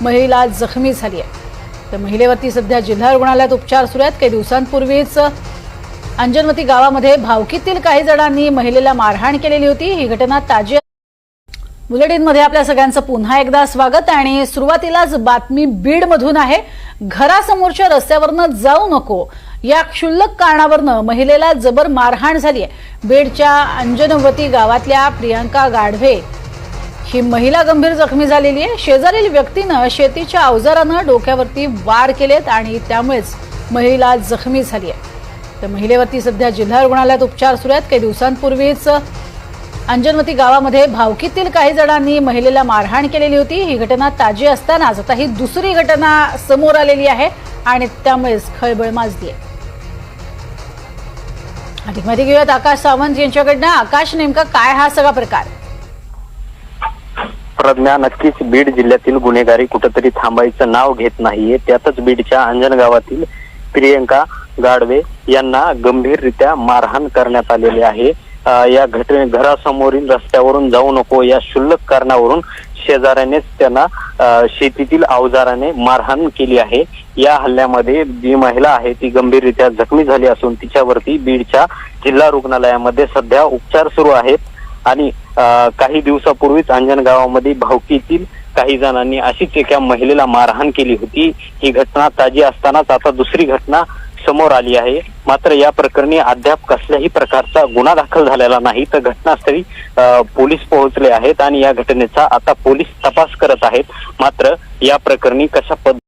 महिला जखमी झाली आहे। तर महिलेवरती सध्या जिल्हा रुग्णालयात उपचार सुरू आहेत। काही दिवसांपूर्वीच अंजनवती गावामध्ये भावकीतील काही जणांनी महिलेला मारहाण केलेली होती। ही घटना ताजी बुलेटिनमध्ये आपल्या सगळ्यांचं पुन्हा एकदा स्वागत। आणि सुरुवातीलाच बातमी बीडमधून आहे। घरासमोरच्या रस्त्यावरनं जाऊ नको या क्षुल्लक कारणावरनं महिलेला जबर मारहाण झाली आहे। बीडच्या अंजनवती गावातल्या प्रियंका गाढवे ही महिला गंभीर जखमी झालेली आहे। शेजारील व्यक्तीनं शेतीच्या अवजारानं डोक्यावरती वार केलेत आणि त्यामुळेच महिला जखमी झाली आहे। तर महिलेवरती सध्या जिल्हा रुग्णालयात उपचार सुरू आहेत। काही दिवसांपूर्वीच अंजनवती गावामध्ये भावकीतील काही जणांनी महिलेला मारहाण केलेली होती। ही घटना ताजी असतानाच आता ही दुसरी घटना समोर आलेली आहे आणि त्यामुळेच खळबळ माजली आहे। अधिक माहिती घेऊयात आकाश सावंत यांच्याकडनं। आकाश, नेमका काय हा सगळा प्रकार? प्रज्ञा, नक्कीच बीड जिल्ह्यातील गुन्हेगारी कुठेतरी थांबायचं नाव घेत नाहीये। त्यातच बीडच्या अंजन गावातील प्रियंका गाढवे यांना गंभीररित्या मारहाण करण्यात आलेली आहे। या घरासमोरील रस्त्यावरून जाऊ नको या क्षुल्लक कारणावरून शेजाऱ्यानेच त्यांना शेतीतील अवजाराने मारहाण केली आहे। या हल्ल्यामध्ये जी महिला आहे ती गंभीररित्या जखमी झाली असून तिच्यावरती बीडच्या जिल्हा रुग्णालयामध्ये सध्या उपचार सुरू आहेत। आणि काही दिवसापूर्वीच अंजन गावामध्ये भावकीतील काही जणांनी अशीच एका महिलेला मारहाण केली होती। ही घटना ताजी असतानाच आता दुसरी घटना समोर आली आहे। मात्र या प्रकरणी अद्याप कसल्याही प्रकारचा गुन्हा दाखल झालेला नाही। तर घटनास्थळी पोलीस पोहोचले आहेत आणि या घटनेचा आता पोलीस तपास करत आहेत। मात्र या प्रकरणी कशा